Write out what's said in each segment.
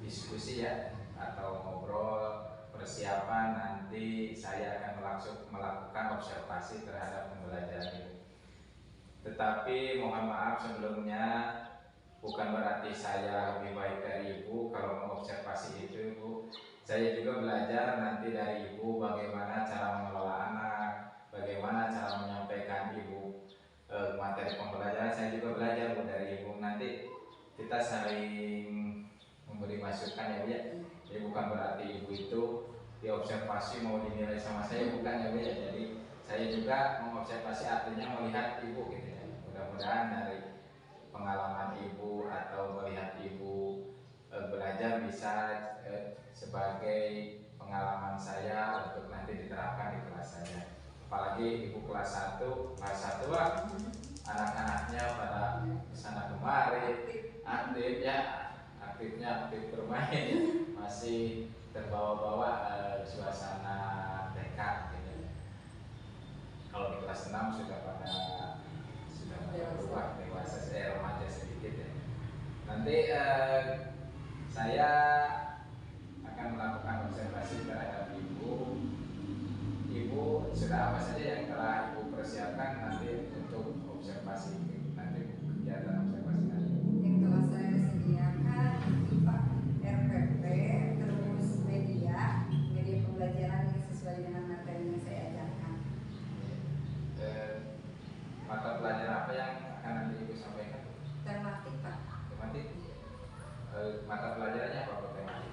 diskusi ya, atau ngobrol persiapan nanti saya akan melakukan observasi terhadap pembelajaran ini. Tetapi mohon maaf sebelumnya, bukan berarti saya lebih baik dari Ibu kalau mengobservasi itu, Ibu. Saya juga belajar nanti dari Ibu bagaimana cara mengelola anak, bagaimana cara menyampaikan Ibu materi pembelajaran. Saya juga belajar Bu dari Ibu. Nanti kita saling memberi masukan ya Bu ya. Jadi bukan berarti Ibu itu diobservasi mau dinilai sama saya, bukan ya Bu ya. Jadi saya juga mengobservasi artinya melihat Ibu gitu ya. Mudah-mudahan dari pengalaman Ibu atau melihat Ibu belajar bisa sebagai pengalaman saya untuk nanti diterapkan di kelas saya. Apalagi Ibu kelas 1 lah, anak-anaknya pada kesana kemari aktif ya, aktif bermain, masih terbawa-bawa suasana TK gitu. Kalau di kelas 6 sudah berubah dewasa, remaja sedikit ya. Nanti saya akan melakukan observasi terhadap Ibu. Ibu sudah apa saja yang telah Ibu persiapkan nanti untuk observasi nanti, kegiatan observasi nanti? Yang telah saya sediakan itu Pak, RPP, terus media pembelajaran yang sesuai dengan materi yang saya ajarkan. Mata pelajaran apa yang akan nanti Ibu sampaikan? Tematik Pak. Tematik? Mata pelajarannya apa tematik?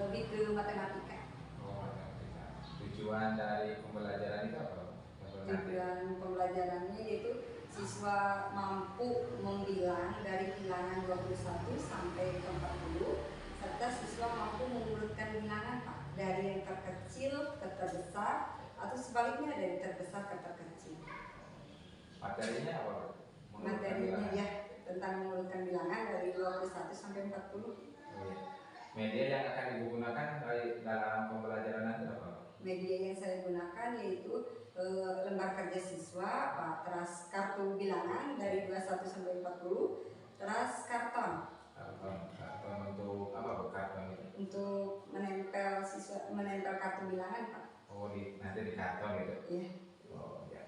Lebih ke matematika. Oh, matematika. Tujuan dari pembelajaran itu apa? Tujuan pembelajarannya yaitu siswa mampu membilang dari bilangan 21 sampai ke 40, serta siswa mampu mengurutkan bilangan Pak, dari yang terkecil ke terbesar atau sebaliknya dari terbesar ke terkecil. Materinya apa? Materinya ya tentang mengurutkan bilangan dari 21 sampai 40. Oh, iya. Media yang akan Ibu gunakan dalam pembelajaran nanti apa? Media yang saya gunakan yaitu lembar kerja siswa, Pak, terus kartu bilangan dari 21 sampai 40, terus karton. Karton untuk apa Bu karton itu? Untuk menempel kartu bilangan Pak. Oh, nanti di karton gitu? Iya. Oh ya.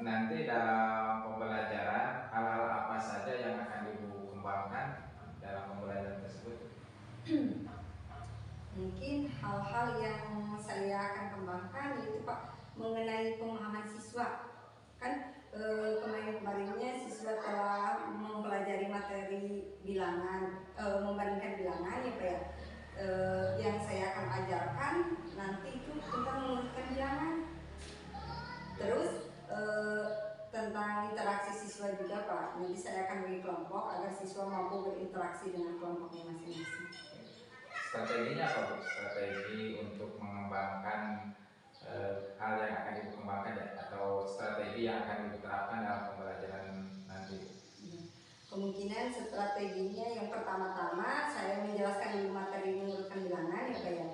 Nanti dalam pembelajaran hal-hal apa saja yang akan Ibu kembangkan dalam pembelajaran tersebut? Mungkin hal-hal yang saya akan kembangkan yaitu Pak, mengenai pemahaman siswa. Kan kemarin-kemarinnya siswa telah mempelajari materi bilangan, membandingkan bilangan ya Pak ya. Yang saya akan ajarkan nanti itu tentang mengurutkan bilangan. Terus tentang interaksi siswa juga Pak. Nanti saya akan beri kelompok agar siswa mampu berinteraksi dengan kelompoknya masing-masing. Strateginya apa Bu? Strategi untuk mengembangkan hal yang akan Ibu kembangkan ya? Atau strategi yang akan Ibu terapkan dalam pembelajaran nanti? Kemungkinan strateginya yang pertama-tama saya menjelaskan dulu materi mengurutkan bilangan ya Pak ya.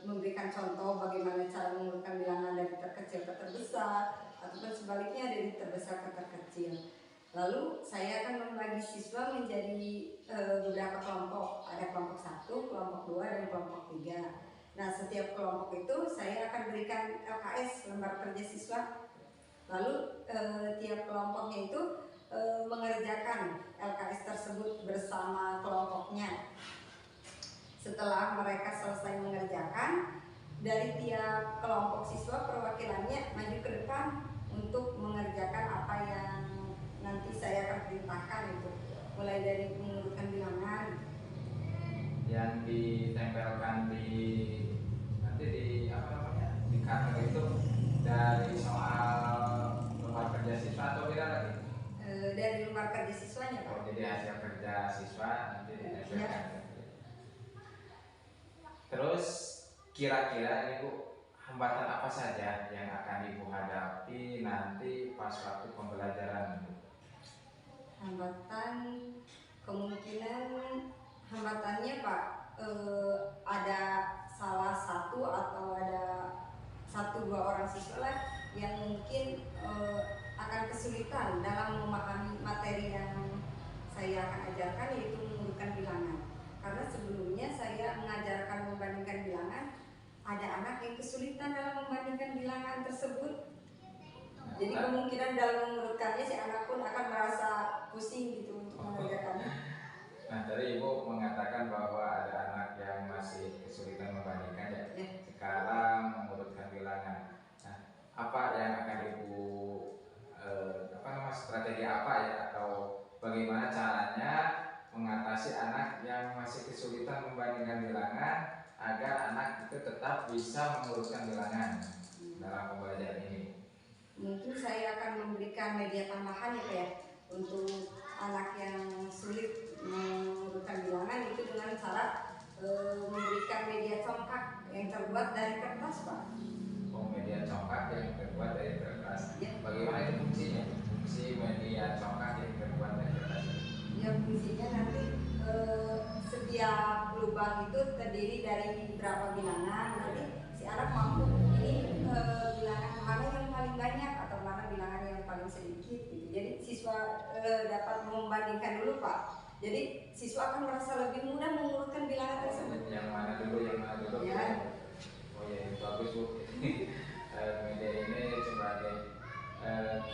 Memberikan contoh bagaimana cara mengurutkan bilangan dari terkecil ke terbesar ataupun sebaliknya dari terbesar ke terkecil. Lalu saya akan membagi siswa menjadi beberapa kelompok. Ada kelompok 1, kelompok 2, dan kelompok 3. Nah, setiap kelompok itu saya akan berikan LKS, lembar kerja siswa. Lalu tiap kelompoknya itu mengerjakan LKS tersebut bersama kelompoknya. Setelah mereka selesai mengerjakan, dari tiap kelompok siswa perwakilannya maju ke depan untuk mengerjakan apa yang nanti saya akan perintahkan itu, mulai dari mengurutkan bilangan. Yang ditempelkan nanti di apa namanya di kartu itu dari soal lembar kerja siswa atau beda lagi? Dari lembar kerja siswanya Pak. Oh, jadi hasil kerja siswa nanti ditempelkan. Ya. Terus kira-kira ini Bu, hambatan apa saja yang akan Ibu hadapi nanti pas waktu pembelajaran Bu? Hambatan, kemungkinan hambatannya Pak, ada salah satu atau ada 1-2 orang siswa lah yang mungkin akan kesulitan dalam memahami materi yang saya akan ajarkan yaitu mengurutkan bilangan. Karena sebelumnya saya mengajarkan membandingkan bilangan, ada anak yang kesulitan dalam membandingkan bilangan tersebut. Jadi kemungkinan dalam mengurutkannya si anak pun akan merasa pusing gitu untuk mengerjakannya. Nah, tadi Ibu mengatakan bahwa ada anak yang masih kesulitan membandingkan ya. Sekarang mengurutkan bilangan. Nah, apa yang akan Ibu strategi apa ya, atau bagaimana caranya mengatasi anak yang masih kesulitan membandingkan bilangan agar anak itu tetap bisa mengurutkan bilangan dalam pembelajaran ini? Mungkin saya akan memberikan media tambahan ya Pak ya, untuk anak yang sulit mengurutkan bilangan itu dengan cara memberikan media congkak yang terbuat dari kertas Pak. Oh, media congkak yang terbuat dari kertas. Ya. Bagaimana itu fungsinya? Fungsi media congkak yang terbuat dari kertas itu? Ya, fungsinya nanti setiap lubang itu terdiri dari berapa bilangan. Nanti si anak mampu ini bilangan mana yang paling banyak atau mana bilangan yang paling sedikit gitu. Jadi siswa dapat membandingkan dulu Pak. Jadi siswa akan merasa lebih mudah mengurutkan bilangan tersebut. Yang mana dulu, Ya. Oh ya, bagus Bu. Media ini sebagai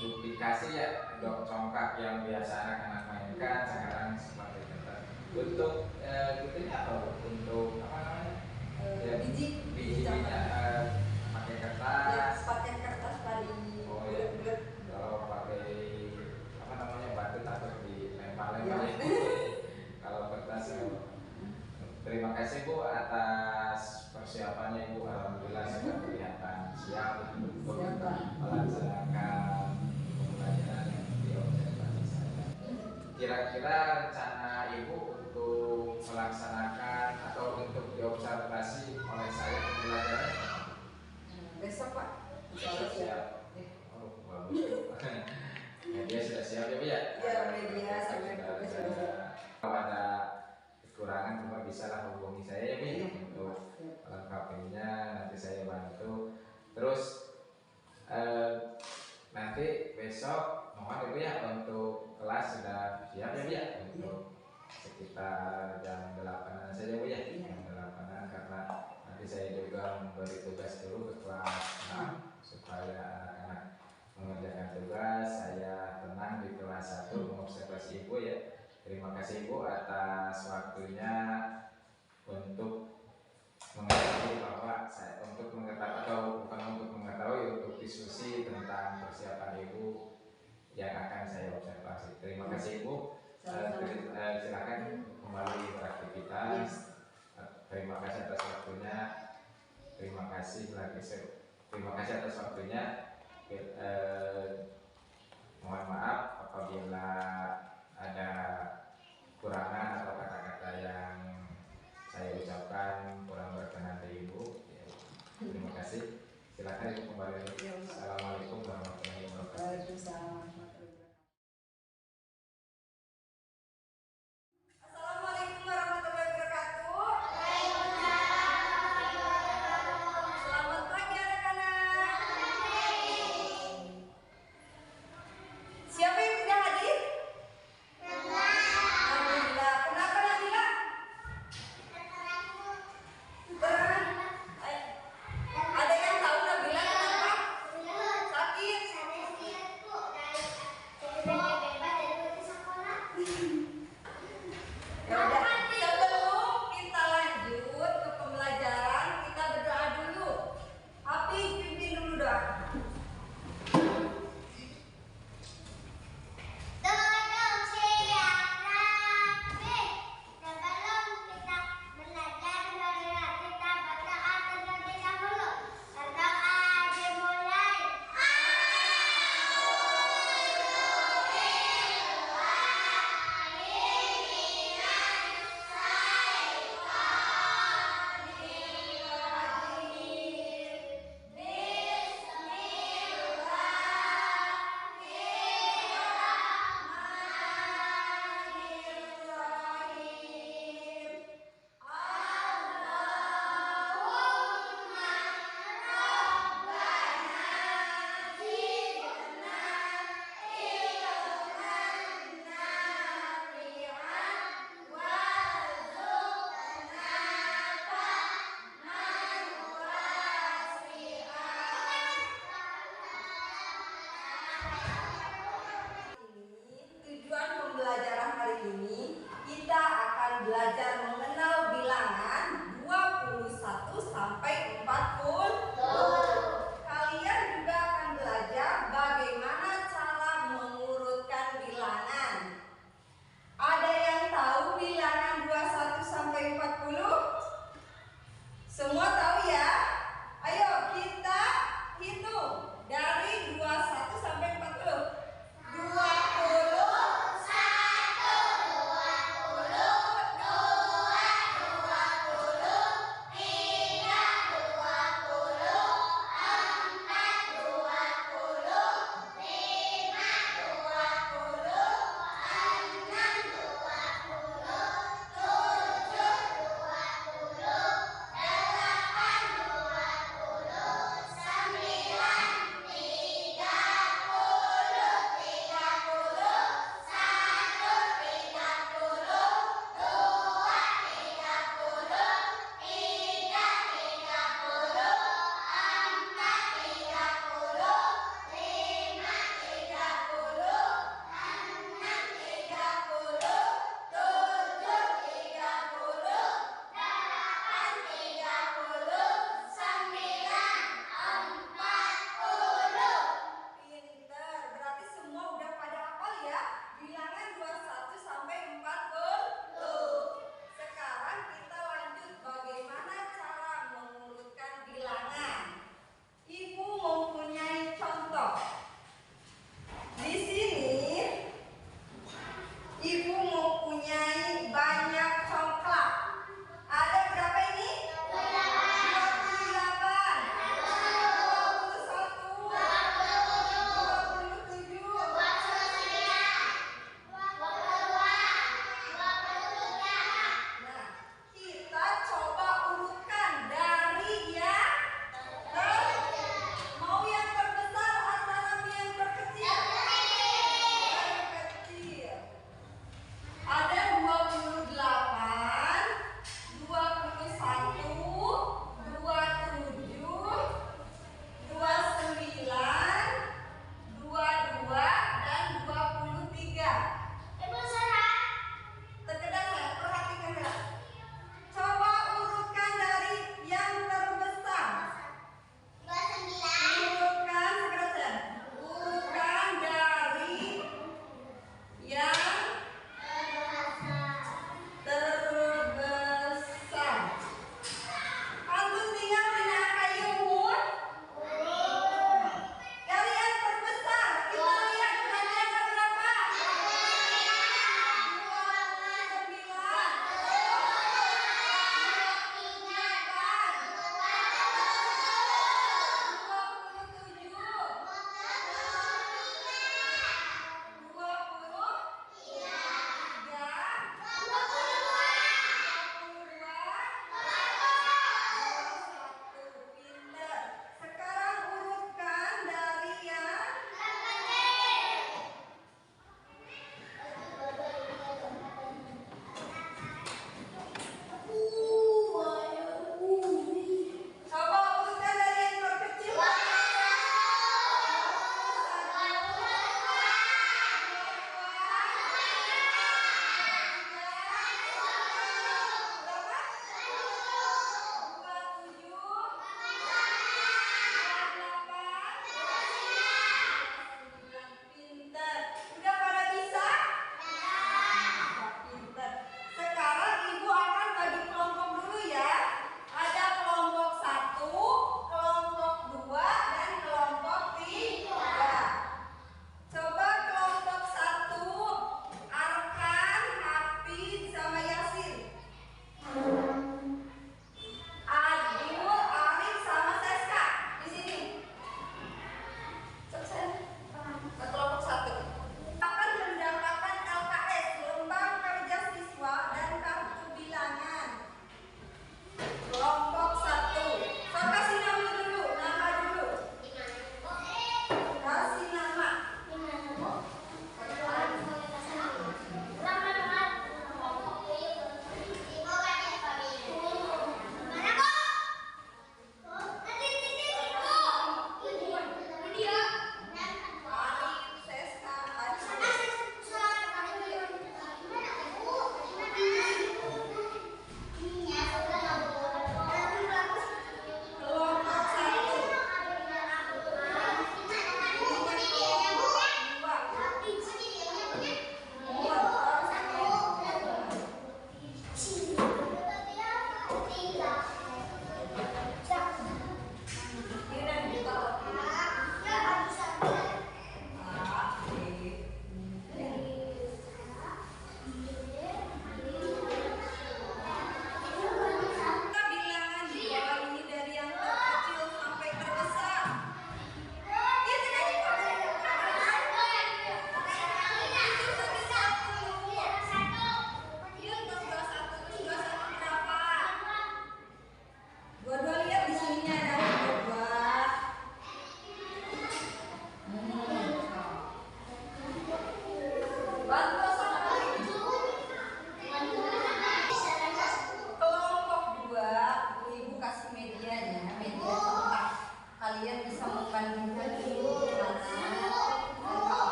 duplikasi ya, dok congkak yang biasa anak-anak mainkan sekarang seperti kertas. Untuk itunya apa Bu? Untuk apa namanya? Bijinya pakai kertas. Ya, pakai kertas tadi. Oh ya. Kalau pakai apa namanya, batu takut dilempar-lempar ya. Kalau kertas ya. Terima kasih Bu atas persiapannya Ibu. Alhamdulillah sudah kelihatan siap untuk melaksanakan pembelajaran yang diobservasi saya. Kira-kira rencana Ibu untuk melaksanakan atau untuk diobservasi oleh saya pembelajaran Besok Pak. siap. Oh, bagus. Media sudah siap ya Bu ya? Ya, media sampai sudah siap. Kalau ada kekurangan cuma bisa lah hubungi saya ya Bu untuk lengkapinya, nanti saya bantu. Terus nanti besok mohon Ibu ya untuk kelas sudah siap ya Bu ya, untuk sekitar jam 8-an saja Bu ya, jam 8-an, karena nanti saya juga memberi tugas dulu ke kelas 6 supaya anak-anak mengerjakan tugas, saya tenang di kelas 1 mengobservasi Ibu ya. Terima kasih Ibu atas waktunya untuk mengetahui bahwa saya untuk mengetahui, atau bukan untuk mengetahui, untuk diskusi tentang persiapan Ibu yang akan saya observasi. Terima kasih Ibu. Silakan kembali beraktivitas. Terima kasih atas waktunya. Terima kasih atas waktunya. Mohon maaf apabila ada kurangan atau kata-kata yang saya ucapkan kurang berkenan dari Ibu. Terima kasih. Silakan Ibu kembali. Assalamualaikum warahmatullahi wabarakatuh. Waalaikumsalam. Siapa yang tidak hadir? belajar mengenal bilangan 21 sampai 40. Kalian juga akan belajar bagaimana cara mengurutkan bilangan. Ada yang tahu bilangan 21 sampai 40? Semua tahu ya? Ayo kita hitung dari 21 sampai 40. 21, 20, 22,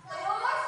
Terus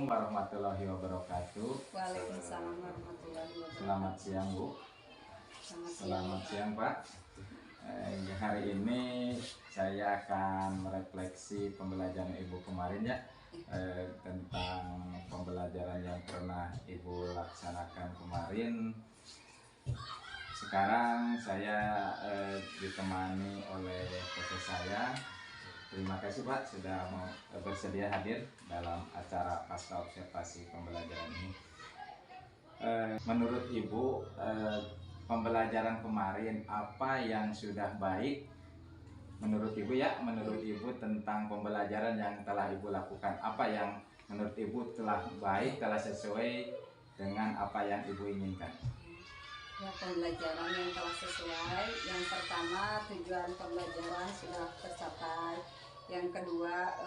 warahmatullahi wabarakatuh. Waalaikumsalam warahmatullahi wabarakatuh. Selamat siang Bu. Selamat siang Pak. Hari ini saya akan merefleksi pembelajaran Ibu kemarin ya, tentang pembelajaran yang pernah Ibu laksanakan kemarin. Sekarang saya ditemani oleh profesor saya. Terima kasih Pak sudah bersedia hadir dalam acara pasca observasi pembelajaran ini. Menurut Ibu, pembelajaran kemarin apa yang sudah baik menurut Ibu ya, menurut Ibu tentang pembelajaran yang telah Ibu lakukan, apa yang menurut Ibu telah baik, telah sesuai dengan apa yang Ibu inginkan? Ya, pembelajaran yang telah sesuai. Yang pertama, tujuan pembelajaran sudah tercapai. Yang kedua,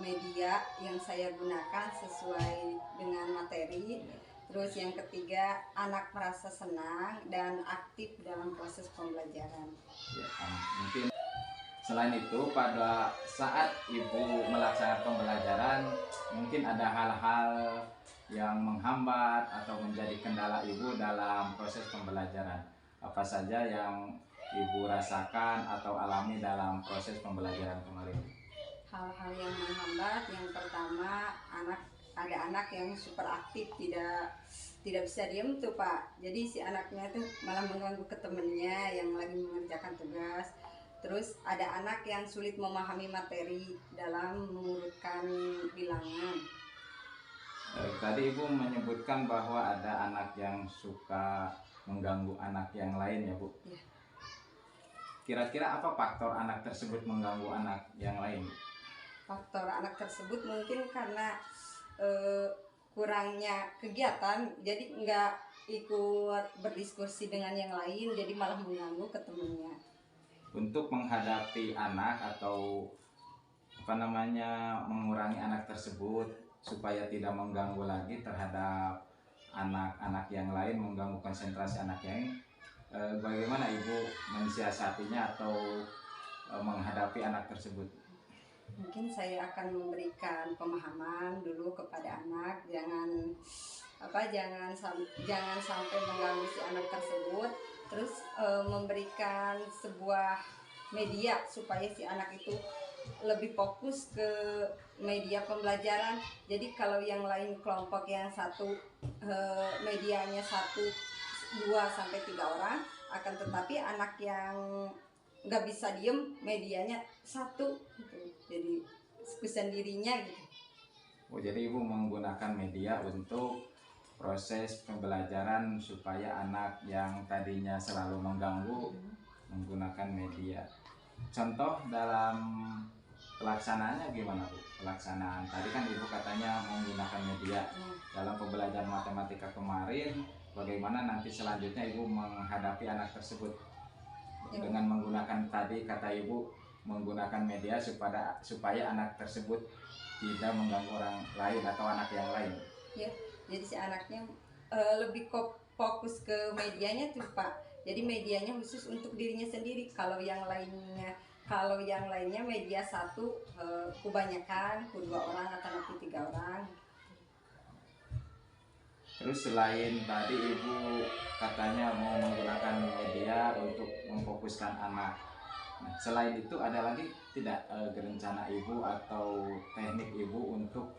media yang saya gunakan sesuai dengan materi. Terus yang ketiga, anak merasa senang dan aktif dalam proses pembelajaran. Ya, mungkin selain itu pada saat Ibu melaksanakan pembelajaran, mungkin ada hal-hal yang menghambat atau menjadi kendala Ibu dalam proses pembelajaran. Apa saja yang Ibu rasakan atau alami dalam proses pembelajaran kemarin? Hal-hal yang menghambat, yang pertama, ada anak yang super aktif, tidak bisa diam tuh Pak. Jadi si anaknya tuh malah mengganggu ke temennya yang lagi mengerjakan tugas. Terus ada anak yang sulit memahami materi dalam mengurutkan bilangan. Tadi Ibu menyebutkan bahwa ada anak yang suka mengganggu anak yang lain ya Bu? Ya. Kira-kira apa faktor anak tersebut mengganggu anak yang lain? Faktor anak tersebut mungkin karena kurangnya kegiatan, jadi nggak ikut berdiskusi dengan yang lain, jadi malah mengganggu ke temennya. Untuk menghadapi anak atau mengurangi anak tersebut supaya tidak mengganggu lagi terhadap anak-anak yang lain, mengganggu konsentrasi anak yang lain, bagaimana Ibu mensiasatinya atau menghadapi anak tersebut? Mungkin saya akan memberikan pemahaman dulu kepada anak, jangan sampai mengganggu si anak tersebut. Terus memberikan sebuah media supaya si anak itu lebih fokus ke media pembelajaran. Jadi kalau yang lain kelompok yang satu medianya 1, 2 sampai 3 orang, akan tetapi anak yang nggak bisa diem medianya 1 gitu. Jadi kesendirinya gitu. Oh, jadi Ibu menggunakan media untuk proses pembelajaran supaya anak yang tadinya selalu mengganggu menggunakan media. Contoh dalam pelaksanaannya gimana Bu? Pelaksanaan tadi kan Ibu katanya menggunakan media dalam pembelajaran matematika kemarin, bagaimana nanti selanjutnya Ibu menghadapi anak tersebut dengan menggunakan tadi kata Ibu menggunakan media supaya anak tersebut tidak mengganggu orang lain atau anak yang lain. Ya, jadi si anaknya lebih fokus ke medianya tuh Pak. Jadi medianya khusus untuk dirinya sendiri. Kalau yang lainnya media 1 kebanyakan 2 orang atau nanti 3 orang. Terus selain tadi Ibu katanya mau menggunakan media untuk memfokuskan anak, nah, selain itu ada lagi tidak rencana Ibu atau teknik Ibu untuk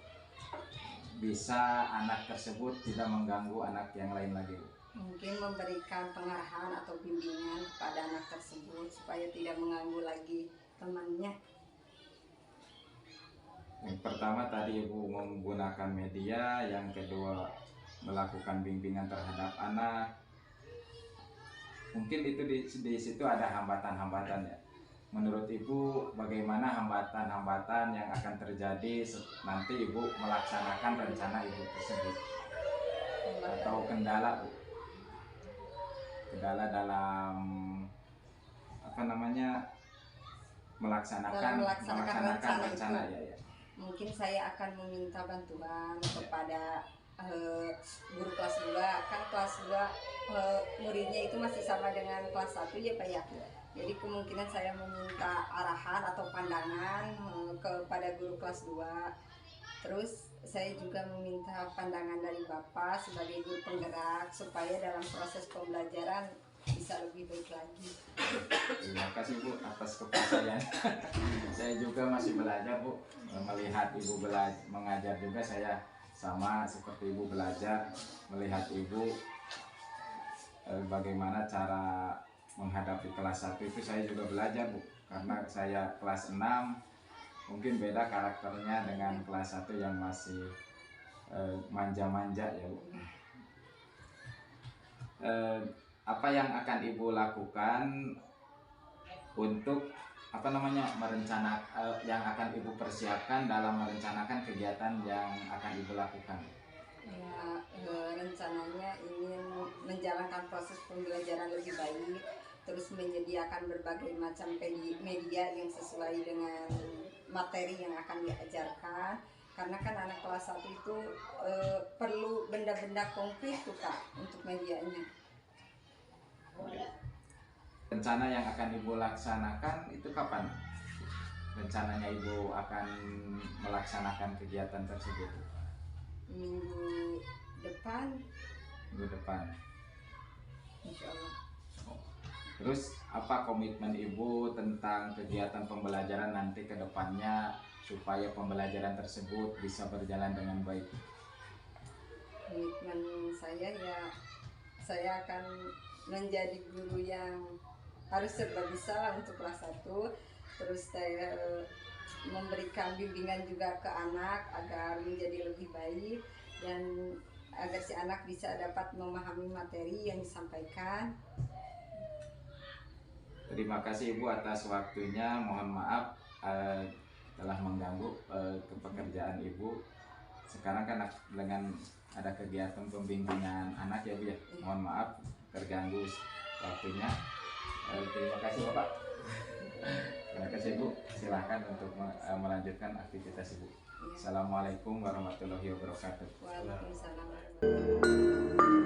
bisa anak tersebut tidak mengganggu anak yang lain lagi? Mungkin memberikan pengarahan atau bimbingan kepada anak tersebut supaya tidak mengganggu lagi temannya. Yang pertama tadi Ibu menggunakan media, yang kedua melakukan bimbingan terhadap anak. Mungkin itu di situ ada hambatan-hambatan ya. Menurut Ibu bagaimana hambatan-hambatan yang akan terjadi nanti Ibu melaksanakan rencana Ibu tersebut? Atau kendala Bu? Kendala dalam melaksanakan rencana ya. Mungkin saya akan meminta bantuan kepada guru kelas 2. Kan kelas 2 muridnya itu masih sama dengan kelas 1 ya Pak ya. Jadi kemungkinan saya meminta arahan atau pandangan kepada guru kelas 2. Terus saya juga meminta pandangan dari Bapak sebagai guru penggerak supaya dalam proses pembelajaran bisa lebih baik lagi. Terima kasih Bu atas kepercayaan. Saya juga masih belajar Bu, melihat Ibu mengajar juga saya sama seperti Ibu belajar, melihat Ibu bagaimana cara menghadapi kelas 1 itu saya juga belajar Bu, karena saya kelas 6 mungkin beda karakternya dengan kelas 1 yang masih manja-manja ya Bu. Apa yang akan Ibu lakukan untuk yang akan Ibu persiapkan dalam merencanakan kegiatan yang akan Ibu lakukan? Ya, rencananya ingin menjalankan proses pembelajaran lebih baik, terus menyediakan berbagai macam media yang sesuai dengan materi yang akan diajarkan, karena kan anak kelas 1 itu perlu benda-benda konkret tuh Kak untuk medianya. Rencana yang akan Ibu laksanakan itu kapan? Rencananya Ibu akan melaksanakan kegiatan tersebut? Minggu depan, Minggu depan. insya Allah. Terus apa komitmen Ibu tentang kegiatan pembelajaran nanti ke depannya supaya pembelajaran tersebut bisa berjalan dengan baik? Komitmen saya ya, saya akan menjadi guru yang harus serba bisa lah untuk kelas 1. Terus saya memberikan bimbingan juga ke anak agar menjadi lebih baik dan agar si anak bisa dapat memahami materi yang disampaikan. Terima kasih Ibu atas waktunya. Mohon maaf telah mengganggu pekerjaan Ibu. Sekarang kan dengan ada kegiatan pembimbingan anak ya Bu ya. Mohon maaf terganggu waktunya. Terima kasih Bapak. Terima kasih Bu. Silahkan untuk melanjutkan aktivitas Ibu. Assalamualaikum warahmatullahi wabarakatuh. Waalaikumsalam.